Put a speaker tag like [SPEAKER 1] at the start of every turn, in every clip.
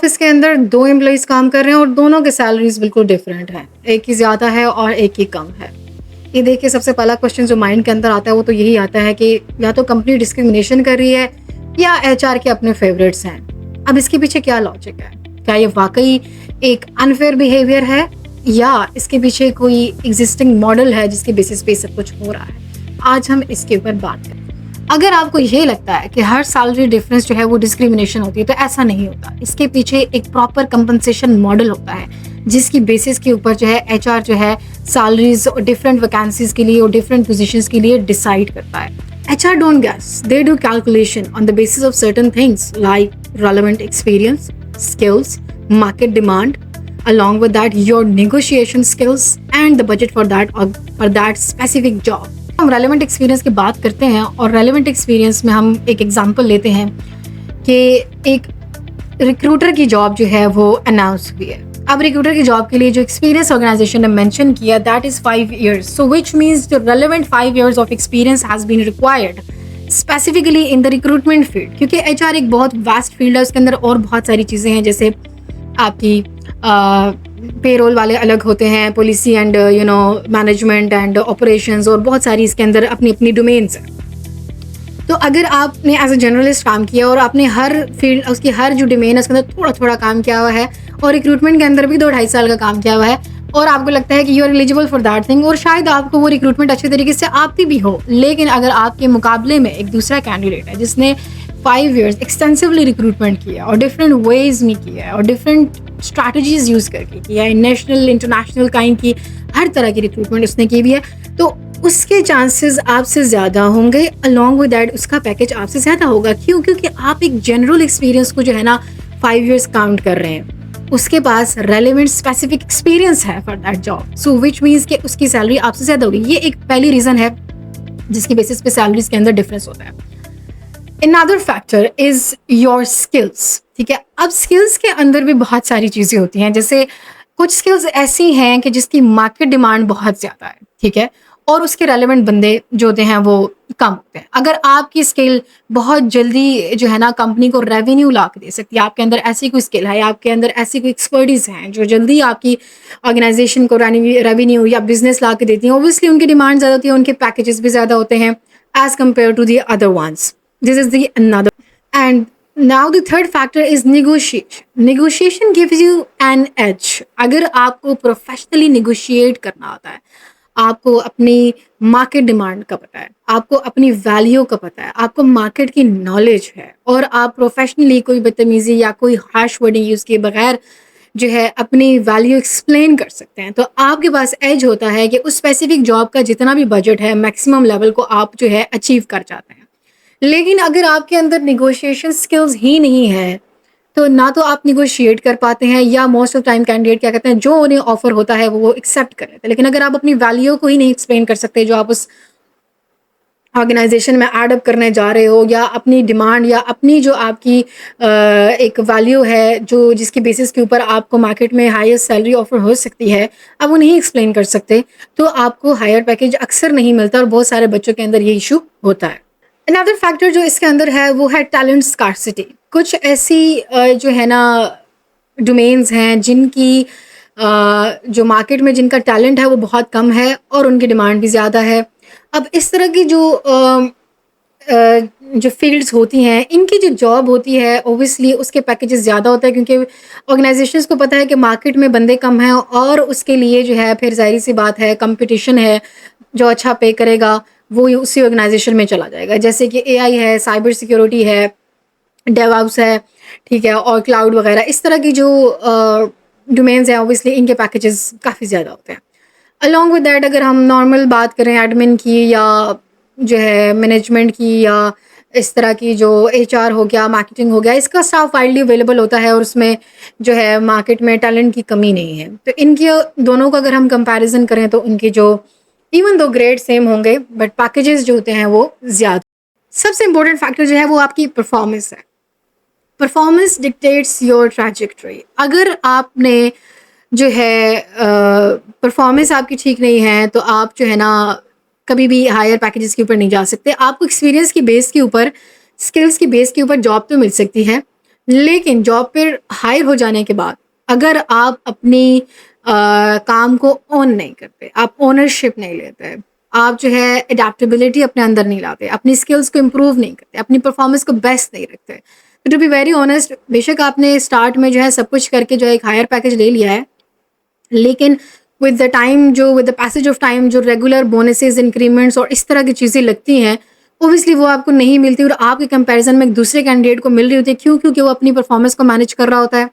[SPEAKER 1] Office کے اندر 2 employees کام کر رہے ہیں اور دونوں کے سیلریز بالکل ڈفرینٹ ہیں، ایک کی زیادہ ہے اور ایک کی کم ہے۔ یہ دیکھ کے سب سے پہلا کوشچن جو مائنڈ کے اندر آتا ہے وہ تو یہی آتا ہے کہ یا تو کمپنی ڈسکریمنیشن کر رہی ہے یا ایچ آر کے اپنے فیوریٹس ہیں۔ اب اس کے پیچھے کیا لاجک ہے؟ کیا یہ واقعی ایک انفیئر بیہیویئر ہے یا اس کے پیچھے کوئی ایگزسٹنگ ماڈل ہے جس کے بیسس پہ سب کچھ ہو رہا ہے؟ آج ہم اس کے اوپر بات کریں۔ اگر آپ کو یہ لگتا ہے کہ ہر سیلری ڈفرینس جو ہے وہ ڈسکریمنیشن ہوتی ہے تو ایسا نہیں ہوتا۔ اس کے پیچھے ایک پراپر کمپنسیشن ماڈل ہوتا ہے جس کی بیسس کے اوپر جو ہے ایچ آر جو ہے سیلریز ڈفرینٹ ویکینسیز کے لیے اور ڈفرینٹ پوزیشنز کے لیے ڈیسائیڈ کرتا ہے۔ H R don't guess, they do calculation on the basis of certain things like relevant experience, skills, market demand, along with that your negotiation skills and the budget for that specific job۔ ہم relevant experience کی بات کرتے ہیں اور relevant experience میں ہم ایک example لیتے ہیں کہ ایک ریکروٹر کی جاب جو ہے وہ اناؤنس ہوئی ہے۔ اب ریکروٹر کی جاب کے لیے جو ایکسپیرینس آرگنائزیشن نے مینشن کیا that is 5 years، so which means the relevant 5 years of experience has been required specifically in the recruitment field، کیونکہ ایچ آر ایک بہت واسٹ فیلڈ ہے، اس کے اندر اور بہت ساری چیزیں ہیں، جیسے آپ کی پے رول والے الگ ہوتے ہیں، policy and management and operations, اور بہت ساری اس کے اندر اپنی اپنی ڈومینس ہیں۔ تو اگر آپ نے ایز اے جرنلسٹ کام کیا اور آپ نے ہر فیلڈ اس کی ہر جو ڈومین ہے اس کے اندر تھوڑا تھوڑا کام کیا ہوا ہے اور ریکروٹمنٹ کے اندر بھی 2-2.5 سال کا کام کیا ہوا ہے اور آپ کو لگتا ہے کہ you are eligible for that thing اور شاید آپ کو وہ ریکروٹمنٹ اچھے طریقے سے آتی بھی ہو، لیکن اگر آپ کے مقابلے میں ایک دوسرا کینڈیڈیٹ ہے جس نے 5 years ایکسٹینسولی ریکروٹمنٹ کیا اور ڈفرینٹ ویز میں کیا ہے اور ڈفرینٹ اسٹریٹجیز یوز کر کے کیا ہے، نیشنل انٹرنیشنل کائنڈ کی ہر طرح کی ریکروٹمنٹ اس نے کی بھی ہے، تو اس کے چانسز آپ سے زیادہ ہوں گے، along with that اس کا پیکیج آپ سے زیادہ ہوگا۔ کیوں؟ کیونکہ آپ ایک جنرل ایکسپیرینس کو جو ہے نا 5 years کاؤنٹ کر رہے ہیں، اس کے پاس ریلیونٹ اسپیسیفک ایکسپیرینس ہے for that job, so which means کہ اس کی سیلری آپ سے زیادہ ہوگی۔ یہ ایک پہلی ریزن ہے جس کی بیسس پہ سیلریز کے اندر ڈفرینس ہوتا ہے۔ another factor is your skills، ٹھیک ہے۔ اب اسکلس کے اندر بھی بہت ساری چیزیں ہوتی ہیں، جیسے کچھ اسکلس ایسی ہیں کہ جس کی مارکیٹ ڈیمانڈ بہت زیادہ ہے، ٹھیک ہے، اور اس کے ریلیونٹ بندے جو ہوتے ہیں وہ کم ہوتے ہیں۔ اگر آپ کی اسکل بہت جلدی جو ہے نا کمپنی کو ریونیو لا کے دے سکتی ہے، آپ کے اندر ایسی کوئی اسکل ہے، آپ کے اندر ایسی کوئی ایکسپرٹیز ہیں جو جلدی آپ کی آرگنائزیشن کو ریونیو یا بزنس لا کے دیتی ہیں، اوبیسلی ان کی ڈیمانڈ زیادہ ہوتی ہے، ان کے پیکیجز بھی زیادہ ہوتے ہیں as compare to the other ones. This is the another. And now the third factor is negotiation. Negotiation gives you an edge. اگر آپ کو پروفیشنلی نیگوشیٹ کرنا ہوتا ہے، آپ کو اپنی مارکیٹ ڈیمانڈ کا پتہ ہے، آپ کو اپنی ویلیو کا پتہ ہے، آپ کو مارکیٹ کی نالج ہے اور آپ پروفیشنلی کوئی بدتمیزی یا کوئی ہارش ورڈنگ یوز کیے بغیر جو ہے اپنی ویلیو ایکسپلین کر سکتے ہیں، تو آپ کے پاس ایج ہوتا ہے کہ اس اسپیسیفک جاب کا جتنا بھی بجٹ ہے میکسیمم لیول کو آپ جو ہے اچیو کر جاتے ہیں۔ لیکن اگر آپ کے اندر نیگوشیشن سکلز ہی نہیں ہے تو نہ تو آپ نیگوشیٹ کر پاتے ہیں، یا موسٹ آف ٹائم کینڈیڈیٹ کیا کہتے ہیں جو انہیں آفر ہوتا ہے وہ ایکسیپٹ کر لیتے ہیں، لیکن اگر آپ اپنی ویلیو کو ہی نہیں ایکسپلین کر سکتے جو آپ اس آرگنائزیشن میں ایڈ اپ کرنے جا رہے ہو، یا اپنی ڈیمانڈ یا اپنی جو آپ کی ایک ویلیو ہے جو جس کی بیسس کے اوپر آپ کو مارکیٹ میں ہائیسٹ سیلری آفر ہو سکتی ہے، آپ وہ نہیں ایکسپلین کر سکتے تو آپ کو ہائر پیکیج اکثر نہیں ملتا، اور بہت سارے بچوں کے اندر یہ ایشو ہوتا ہے۔ another فیکٹر جو اس کے اندر ہے وہ ہے ٹیلنٹ اسکارسٹی۔ کچھ ایسی جو ہے نا ڈومینز ہیں جن کی جو مارکیٹ میں جن کا ٹیلنٹ ہے وہ بہت کم ہے اور ان کی ڈیمانڈ بھی زیادہ ہے۔ اب اس طرح کی جو فیلڈز ہوتی ہیں ان کی جو جاب ہوتی ہے اوبیسلی اس کے پیکیجز زیادہ ہوتا ہے، کیونکہ آرگنائزیشنس کو پتہ ہے کہ مارکیٹ میں بندے کم ہیں اور اس کے لیے جو ہے پھر ظاہری سی بات ہے کمپٹیشن ہے، جو اچھا پے کرے گا وہ اسی آرگنائزیشن میں چلا جائے گا، جیسے کہ اے آئی ہے، سائبر سیکیورٹی ہے، ڈیو آپس ہے، ٹھیک ہے، اور کلاؤڈ وغیرہ، اس طرح کی جو ڈومینز ہیں اوبیسلی ان کے پیکیجز کافی زیادہ ہوتے ہیں۔ along with that اگر ہم نارمل بات کریں ایڈمن کی یا جو ہے مینجمنٹ کی یا اس طرح کی جو ایچ آر ہو گیا، مارکیٹنگ ہو گیا، اس کا اسٹاف وائڈلی اویلیبل ہوتا ہے اور اس میں جو ہے مارکیٹ میں ٹیلنٹ کی کمی نہیں ہے، تو ان کی دونوں کا اگر ہم کمپیریزن کریں تو ان کی جو ایون دو گریڈ سیم ہوں گے بٹ پیکیجز جو ہوتے ہیں وہ زیادہ۔ سب سے امپورٹنٹ فیکٹر جو ہے وہ آپ کی پرفارمنس ہے۔ Performance dictates your trajectory. اگر آپ نے جو ہے پرفارمنس آپ کی ٹھیک نہیں ہے تو آپ جو ہے نا کبھی بھی ہائر پیکیجز کے اوپر نہیں جا سکتے۔ آپ کو ایکسپیرینس کی بیس کے اوپر، اسکلس کی بیس کے اوپر جاب تو مل سکتی ہے لیکن جاب پر ہائر ہو جانے کے بعد اگر آپ اپنی کام کو اون نہیں کرتے، آپ اونرشپ نہیں لیتے، آپ جو ہے اڈیپٹیبلٹی اپنے اندر نہیں لاتے، اپنی اسکلس کو امپروو نہیں کرتے، اپنی پرفارمنس کو بیسٹ نہیں رکھتے، تو ٹو بی ویری آنیسٹ، بے شک آپ نے اسٹارٹ میں جو ہے سب کچھ کر کے جو ہے ایک ہائر پیکج لے لیا ہے، لیکن ود دا ٹائم، جو with the passage of time, جو ریگولر بونسز، انکریمنٹس اور اس طرح کی چیزیں لگتی ہیں، اوبیسلی وہ آپ کو نہیں ملتی، اور آپ کے کمپیریزن میں ایک دوسرے کینڈیڈیٹ کو مل رہی ہوتی ہے. کیوں؟ کیونکہ وہ اپنی پرفارمنس کو مینیج کر رہا ہوتا ہے،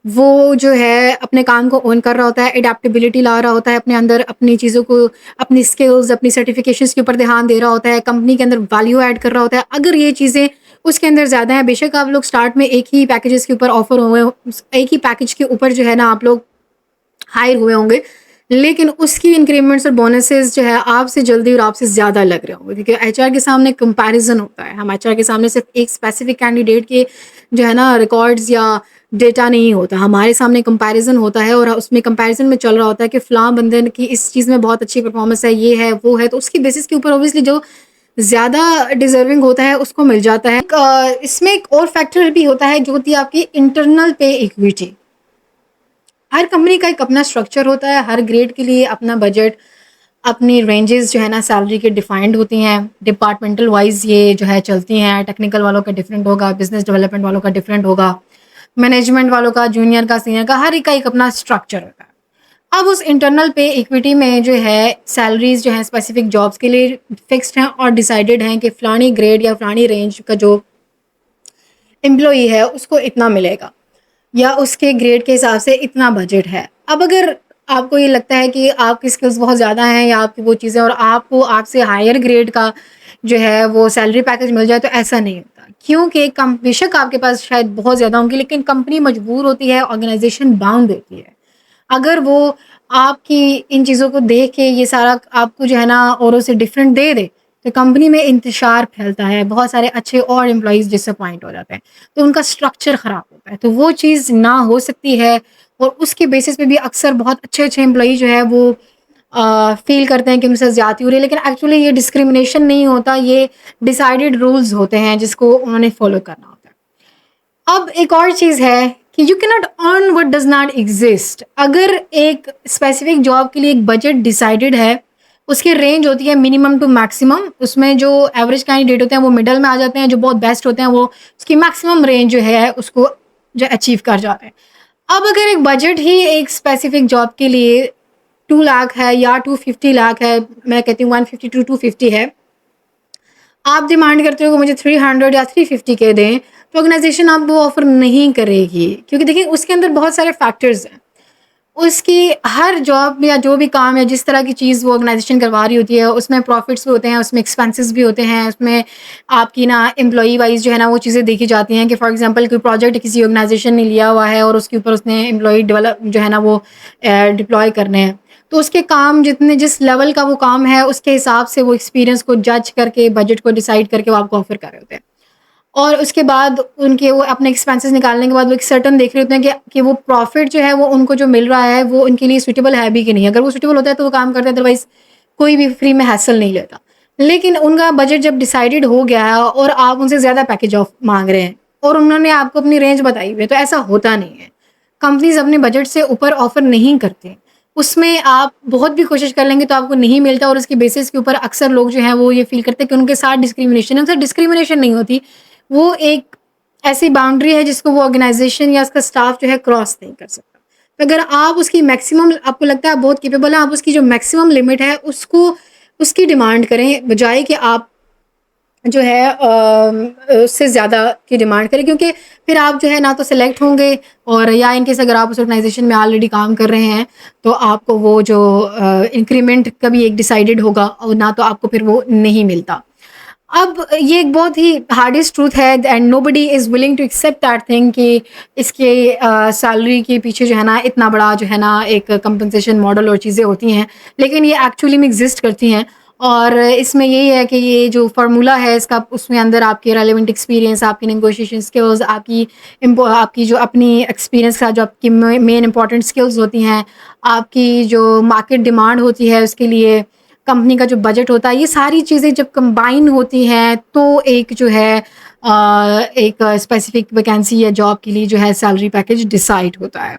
[SPEAKER 1] وہ جو ہے اپنے کام کو اون کر رہا ہوتا ہے، اڈیپٹیبلٹی لا رہا ہوتا ہے اپنے اندر، اپنی چیزوں کو، اپنی اسکلز، اپنی سرٹیفکیشنس کے اوپر دھیان دے رہا ہوتا ہے، کمپنی کے اندر ویلیو ایڈ کر رہا ہوتا ہے. اگر یہ چیزیں اس کے اندر زیادہ ہیں، بے شک آپ لوگ اسٹارٹ میں ایک ہی پیکیجز کے اوپر آفر ہوئے، ایک ہی پیکیج کے اوپر جو ہے نا آپ لوگ ہائر ہوئے ہوں گے، لیکن اس کی انکریمنٹس اور بونسز جو ہے آپ سے جلدی اور آپ سے زیادہ لگ رہے ہوں گے، کیونکہ ایچ آر کے سامنے کمپیریزن ہوتا ہے. ہم ایچ آر کے سامنے صرف ایک اسپیسیفک کینڈیڈیٹ کے جو ہے نا ریکارڈز یا ڈیٹا نہیں ہوتا، ہمارے سامنے کمپیریزن ہوتا ہے، اور اس میں کمپیریزن میں چل رہا ہوتا ہے کہ فلاں بندے کی اس چیز میں بہت اچھی پرفارمنس ہے، یہ ہے وہ ہے، تو اس کی بیسس کے اوپر اوبیسلی جو زیادہ ڈیزرونگ ہوتا ہے اس کو مل جاتا ہے. اس میں ایک اور فیکٹر بھی ہوتا ہے جو ہوتی ہے آپ کی انٹرنل پے ایکویٹی. ہر کمپنی کا ایک اپنا اسٹرکچر ہوتا ہے، ہر گریڈ کے لیے اپنا بجٹ، اپنی رینجز جو ہے نا سیلری کے ڈیفائنڈ ہوتی ہیں، ڈپارٹمنٹل وائز یہ جو ہے چلتی ہیں. ٹیکنیکل والوں کا ڈفرینٹ ہوگا، بزنس ڈیولپمنٹ والوں کا ڈفرینٹ ہوگا، مینجمنٹ والوں کا، جونیئر کا، سینئر کا، ہر ایک کا ایک اپنا اسٹرکچر ہوتا ہے. اب اس انٹرنل پے ایکویٹی میں جو ہے سیلریز جو ہیں اسپیسیفک جابس کے لیے فکسڈ ہیں اور ڈیسائیڈڈ ہیں کہ فلانی گریڈ یا فلانی رینج کا جو امپلائی ہے اس کو اتنا ملے گا، یا اس کے گریڈ کے حساب سے اتنا بجٹ ہے. اب اگر آپ کو یہ لگتا ہے کہ آپ کی اسکلس بہت زیادہ ہیں یا آپ کی وہ چیزیں، اور آپ کو آپ سے ہائر گریڈ کا جو ہے وہ سیلری پیکج مل جائے، تو ایسا نہیں ہوتا، کیونکہ بے شک آپ کے پاس شاید بہت زیادہ ہوں گی، لیکن کمپنی مجبور ہوتی ہے، آرگنائزیشن باؤنڈ ہوتی ہے. اگر وہ آپ کی ان چیزوں کو دیکھ کے یہ سارا آپ کو جو ہے نا اوروں سے ڈفرینٹ دے دے، تو کمپنی میں انتشار پھیلتا ہے، بہت سارے اچھے اور امپلائیز ڈس اپوائنٹ ہو جاتے ہیں، تو ان کا اسٹرکچر خراب ہوتا ہے. تو وہ چیز نہ ہو سکتی ہے، اور اس کے بیسس پہ بھی اکثر بہت اچھے اچھے امپلائی جو ہے وہ فیل کرتے ہیں کہ مجھ سے زیادتی ہو رہی ہے، لیکن ایکچولی یہ ڈسکریمنیشن نہیں ہوتا، یہ ڈیسائیڈڈ رولز ہوتے ہیں جس کو انہوں نے فالو کرنا ہوتا ہے. اب ایک اور چیز ہے کہ یو کی not earn what does not exist. اگر ایک اسپیسیفک جاب کے لیے ایک بجٹ ڈیسائیڈڈ ہے، اس کی رینج ہوتی ہے منیمم ٹو میکسیمم، اس میں جو ایوریج کینڈیڈیٹ ہوتے ہیں وہ مڈل میں آ جاتے ہیں، جو بہت بیسٹ ہوتے ہیں وہ اس کی میکسیمم رینج جو ہے اس کو جو اچیو کر جاتے ہیں. اب اگر ایک بجٹ ہی ایک اسپیسیفک جاب کے لیے 2 لاکھ ہے یا 250 لاکھ ہے، میں کہتی ہوں 150 to 250 ہے، آپ ڈیمانڈ کرتے ہو کہ مجھے 300 یا 350 کے دیں، تو آرگنائزیشن آپ کو آفر نہیں کرے گی، کیونکہ دیکھیں اس کے اندر بہت سارے فیکٹرز ہیں. اس کی ہر جاب یا جو بھی کام یا جس طرح کی چیز وہ آرگنائزیشن کروا رہی ہوتی ہے، اس میں پروفٹس بھی ہوتے ہیں، اس میں ایکسپینسز بھی ہوتے ہیں، اس میں آپ کی نا امپلائی وائز جو ہے نا وہ چیزیں دیکھی جاتی ہیں کہ فار ایگزامپل کوئی پروجیکٹ کسی آرگنائزیشن نے لیا ہوا ہے اور اس کے اوپر اس نے امپلائی ڈیولپ جو ہے نا وہ ڈپلوائے کرنے ہیں، تو اس کے کام جتنے جس لیول کا وہ کام ہے اس کے حساب سے وہ ایکسپیرینس کو جج کر کے بجٹ کو ڈیسائیڈ کر کے وہ آپ کو آفر کر رہے ہوتے ہیں. اور اس کے بعد ان کے وہ اپنے ایکسپینسز نکالنے کے بعد وہ ایک سرٹن دیکھ رہے ہوتے ہیں کہ وہ پروفٹ جو ہے وہ ان کو جو مل رہا ہے وہ ان کے لیے سوٹیبل ہے بھی کہ نہیں. اگر وہ سوٹیبل ہوتا ہے تو وہ کام کرتے ہیں، ادروائز کوئی بھی فری میں ہیسل نہیں لیتا. لیکن ان کا بجٹ جب ڈیسائیڈڈ ہو گیا ہے اور آپ ان سے زیادہ پیکیج آف مانگ رہے ہیں اور انہوں نے آپ کو اپنی رینج بتائی ہوئی ہے، تو ایسا ہوتا نہیں ہے. کمپنیز اپنے بجٹ سے اوپر آفر نہیں کرتے، اس میں آپ بہت بھی کوشش کر لیں گے تو آپ کو نہیں ملتا، اور اس کے بیسس کے اوپر اکثر لوگ جو ہیں وہ یہ فیل کرتے ہیں کہ ان کے ساتھ ڈسکریمنیشن ہے. ان سے ڈسکریمنیشن نہیں ہوتی، وہ ایک ایسی باؤنڈری ہے جس کو وہ آرگنائزیشن یا اس کا اسٹاف جو ہے کراس نہیں کر سکتا. تو اگر آپ اس کی میکسیمم، آپ کو لگتا ہے آپ بہت کیپیبل ہیں، آپ اس کی جو میکسیمم لمٹ ہے اس کو اس کی ڈیمانڈ کریں، بجائے کہ آپ جو ہے اس سے زیادہ کی ڈیمانڈ کریں، کیونکہ پھر آپ جو ہے نہ تو سلیکٹ ہوں گے، اور یا ان کیس اگر آپ اس آرگنائزیشن میں آلریڈی کام کر رہے ہیں تو آپ کو وہ جو انکریمنٹ کا بھی ایک ڈیسائیڈڈ ہوگا، اور نہ تو آپ کو پھر وہ نہیں ملتا. اب یہ ایک بہت ہی ہارڈیسٹ ٹروتھ ہے، and nobody is willing to accept that thing کہ اس کے سیلری کے پیچھے جو ہے نا اتنا بڑا جو ہے نا ایک کمپنسیشن ماڈل اور چیزیں ہوتی ہیں، لیکن یہ ایکچولی میں ایگزسٹ کرتی ہیں. اور اس میں یہی ہے کہ یہ جو فارمولا ہے اس کا، اس میں اندر آپ کے ریلیونٹ ایکسپیرینس، آپ کی نیگوشیشن اسکلز، آپ کی جو اپنی ایکسپیرینس کا جو آپ کی مین امپورٹنٹ اسکلز ہوتی ہیں، آپ کی جو مارکیٹ ڈیمانڈ ہوتی ہے اس کے لیے، کمپنی کا جو بجٹ ہوتا ہے، یہ ساری چیزیں جب کمبائن ہوتی ہیں تو ایک جو ہے ایک اسپیسیفک ویکینسی یا جاب کے لیے جو ہے سیلری پیکیج ڈیسائڈ ہوتا ہے.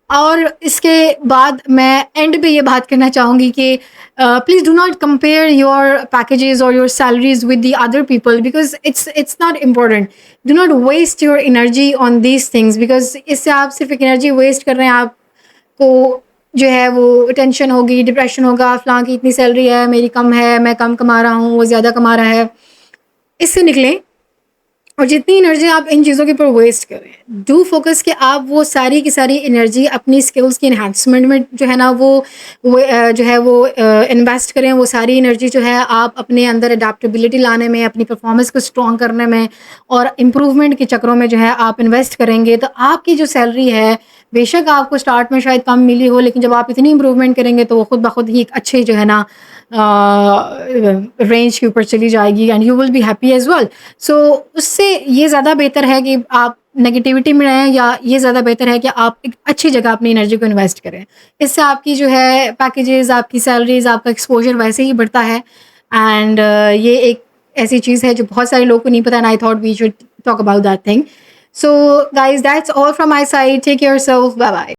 [SPEAKER 1] اور اس کے بعد میں اینڈ پہ یہ بات کرنا چاہوں گی کہ please do not compare your packages اور your salaries with the other people because it's not important. Do not waste your energy on these things because اس سے آپ صرف ایک انرجی ویسٹ کر رہے ہیں. آپ کو جو ہے وہ ٹینشن ہوگی, ڈپریشن ہوگا, فلاں کی اتنی سیلری ہے, میری کم ہے, میں کم کما رہا ہوں, وہ زیادہ کما رہا ہے. اس سے نکلیں اور جتنی انرجی آپ ان چیزوں کے اوپر ویسٹ کریں, ڈو فوکس کہ آپ وہ ساری کی ساری انرجی اپنی اسکلس کی انہینسمنٹ میں جو ہے نا وہ جو ہے وہ انویسٹ کریں. وہ ساری انرجی جو ہے آپ اپنے اندر اڈیپٹیبلٹی لانے میں, اپنی پرفارمنس کو اسٹرانگ کرنے میں اور امپروومنٹ کے چکروں میں جو ہے آپ انویسٹ کریں گے. تو آپ کی جو سیلری ہے بے شک آپ کو اسٹارٹ میں شاید کم ملی ہو, لیکن جب آپ اتنی امپروومنٹ کریں گے تو وہ خود بخود ہی ایک اچھے جو ہے نا رینج کے اوپر چلی جائے گی and you will be happy as well. So اس سے یہ زیادہ بہتر ہے کہ آپ نگیٹیوٹی میں رہیں, یا یہ زیادہ بہتر ہے کہ آپ ایک اچھی جگہ اپنی انرجی کو انویسٹ کریں. اس سے آپ کی جو ہے پیکیجز, آپ کی سیلریز, آپ کا ایکسپوجر ویسے ہی بڑھتا ہے. اینڈ یہ ایک ایسی چیز ہے جو بہت سارے لوگوں کو نہیں پتہ, and I thought we should talk about that thing. So guys that's all from my side. Take care yourself. Bye bye.